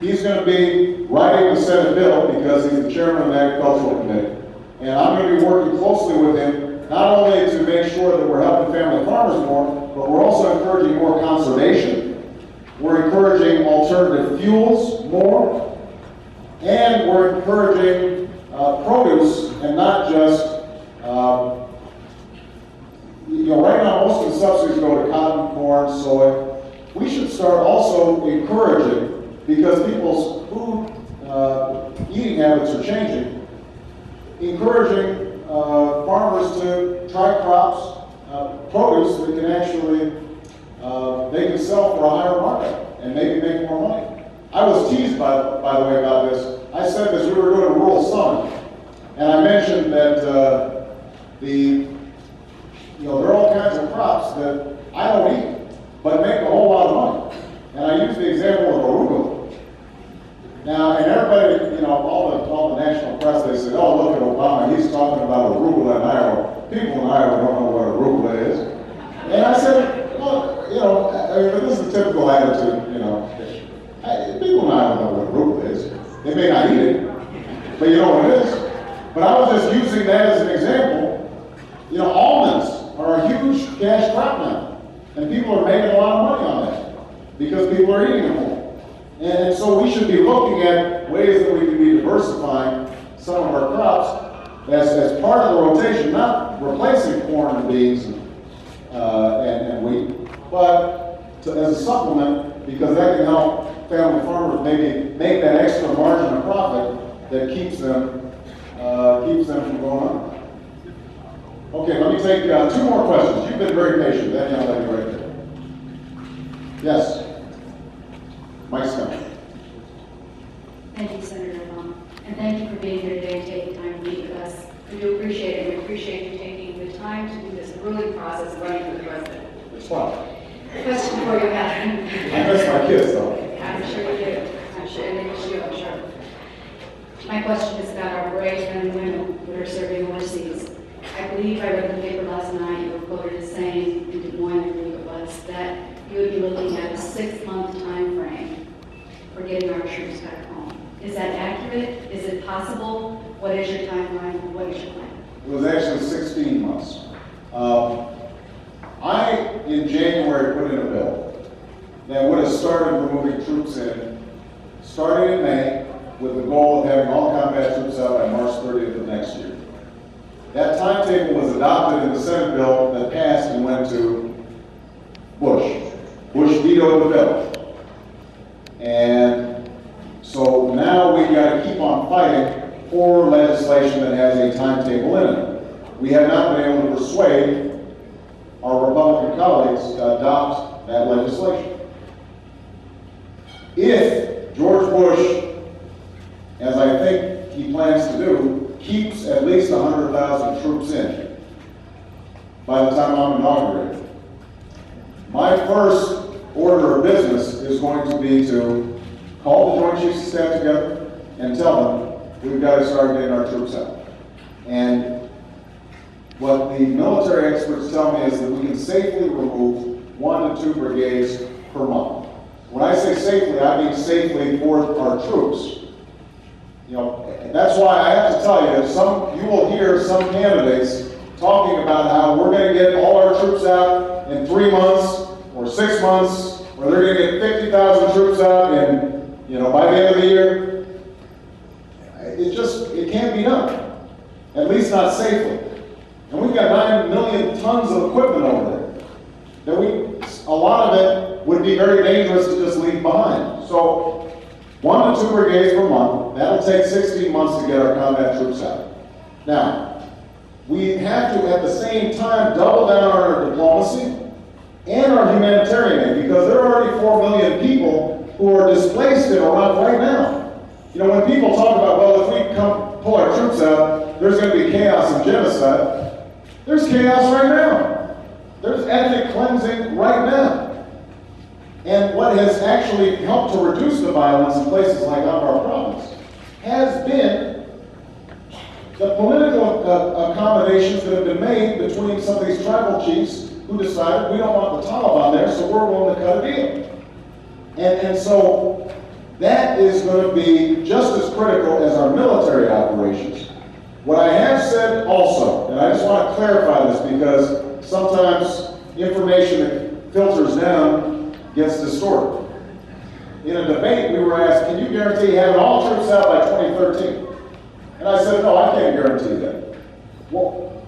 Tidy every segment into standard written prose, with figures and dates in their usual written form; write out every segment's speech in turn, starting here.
He's going to be writing the Senate bill because he's the chairman of the Agricultural Committee. And I'm going to be working closely with him, not only to make sure that we're helping family farmers more, but we're also encouraging more conservation. We're encouraging alternative fuels more, and we're encouraging produce and not just, right now most of the subsidies go to cotton, corn, soy. We should start also encouraging, because people's food eating habits are changing, encouraging farmers to try crops, produce that can actually, they can sell for a higher market and maybe make more money. I was teased, by the way, about this. I said this, we were doing a rural summit, and I mentioned that there are all kinds of crops that I don't eat, but make a whole lot of money. And I used the example of arugula. Now, and everybody, all the national press, they said, oh, look at Obama, he's talking about arugula in Iowa. People in Iowa don't know what arugula is. And I said, well, this is a typical attitude, people in Iowa know what arugula is. They may not eat it, but you know what it is. But I was just using that as an example. Almonds are a huge cash crop now, and people are making a lot of money on that because people are eating them more. And so we should be looking at ways that we can be diversifying some of our crops as part of the rotation, not replacing corn and beans and wheat, but as a supplement, because that can help family farmers maybe make that extra margin of profit that keeps them from going on. Okay, let me take 2 more questions. You've been very patient. That young lady right there. Yes. Mike's coming. Thank you, Senator Long. And thank you for being here today and taking time to meet with us. We do appreciate it. We appreciate you taking the time to do this grueling process of running for the president. It's fun. Question for you, Catherine. I miss my kids, though. I'm sure you do. I'm sure, and they miss you, I'm sure. My question is about our brave men and women that are serving overseas. I believe I read in the paper last night, you were quoted as saying, in Des Moines, I believe it was, that you would be looking at a 6-month time frame for getting our troops back home. Is that accurate? Is it possible? What is your timeline? What is your plan? It was actually 16 months. I, in January, put in a bill that would have started removing troops starting in May, with the goal of having all combat troops out by March 30th of next year. That timetable was adopted in the Senate bill that passed and went to Bush. Bush vetoed the bill. And so now we've got to keep on fighting for legislation that has a timetable in it. We have not been able to persuade our Republican colleagues to adopt that legislation. If George Bush, as I think he plans to do, keeps at least 100,000 troops in by the time I'm inaugurated, my first order of business is going to be to call the Joint Chiefs of Staff together and tell them we've got to start getting our troops out. And what the military experts tell me is that we can safely remove 1 to 2 brigades per month. When I say safely, I mean safely for our troops. That's why I have to tell you, you will hear some candidates talking about how we're going to get all our troops out in 3 months or 6 months, or they're going to get 50,000 troops out by the end of the year. It can't be done, at least not safely. And we've got 9 million tons of equipment over there a lot of it would be very dangerous to just leave behind. So 1 to 2 brigades per month, that'll take 16 months to get our combat troops out. Now, we have to, at the same time, double down on our diplomacy and our humanitarian aid, because there are already 4 million people who are displaced in Iraq right now. When people talk about, well, if we pull our troops out, there's going to be chaos and genocide. There's chaos right now. There's ethnic cleansing right now. And what has actually helped to reduce the violence in places like Anbar province has been the political accommodations that have been made between some of these tribal chiefs who decided we don't want the Taliban there, so we're willing to cut a deal. And so That is going to be just as critical as our military operations. What I have said also, and I just want to clarify this because sometimes information that filters down gets distorted. In a debate, we were asked, can you guarantee having all troops out by 2013? And I said, no, I can't guarantee that. Well,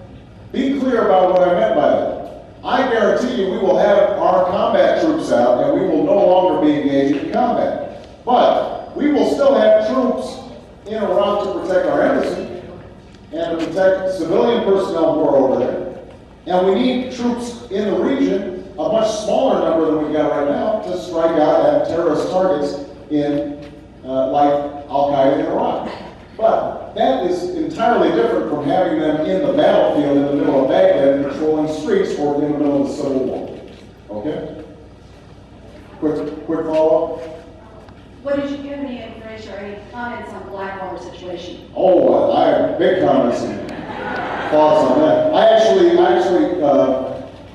be clear about what I meant by that. I guarantee you we will have our combat troops out and we will no longer be engaged in combat. But we will still have troops in Iraq to protect our embassy and to protect civilian personnel who are over there. And we need troops in the region, a much smaller number than we've got right now, to strike out at terrorist targets in, like Al-Qaeda in Iraq. But that is entirely different from having them in the battlefield in the middle of Baghdad patrolling streets or in the middle of the Civil War. Okay? Quick follow-up. What did you give any information or any comments on the Blackwater situation? Oh, I have big comments and thoughts on that.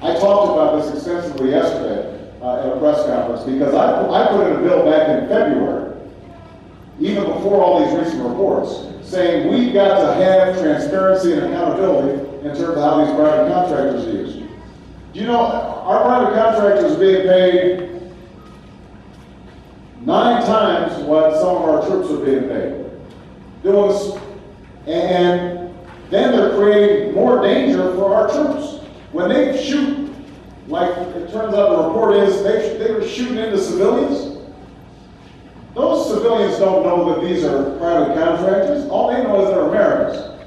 I talked about this extensively yesterday at a press conference because I put in a bill back in February, even before all these recent reports, saying we've got to have transparency and accountability in terms of how these private contractors are used. Do you know, our private contractors are being paid 9 times what some of our troops are being paid. Doing this, and then they're creating more danger for our troops. When they shoot, like it turns out the report is, they were shooting into civilians. Those civilians don't know that these are private contractors. All they know is they're Americans.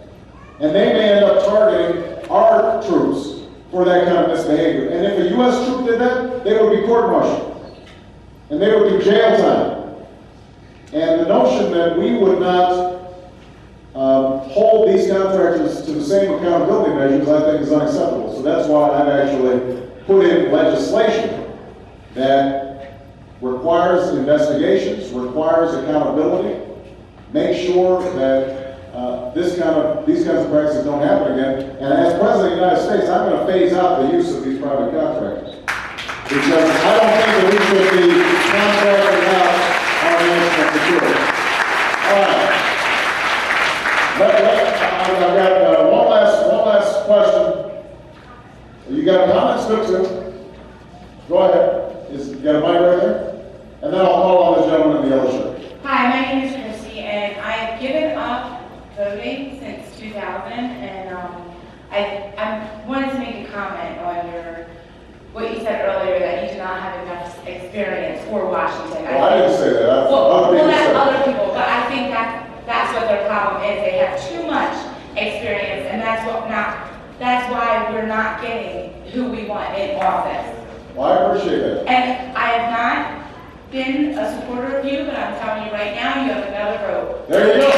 And they may end up targeting our troops for that kind of misbehavior. And if a U.S. troop did that, they would be court-martialed. And they would do jail time. And the notion that we would not hold these contractors to the same accountability measures, I think, is unacceptable. So that's why I've actually put in legislation that requires investigations, requires accountability, make sure that these kinds of practices don't happen again. And as President of the United States, I'm going to phase out the use of these private contractors. Because I don't think that we should be contracting out our national security. All right. I've got one last question. You got comments? Good too. Go ahead. You got a mic right there? And then I'll call on the gentleman in the yellow shirt. Hi, my name is Christy, and I have given up voting since 2000, and I wanted to make a comment on what you said earlier, that you do not have enough experience for Washington. Well, I didn't say that. Well, that's other people, but I think that's what their problem is. They have too much experience, and that's why we're not getting who we want in office. Well, I appreciate that. And I have not been a supporter of you, but I'm telling you right now, you have another vote. There you go.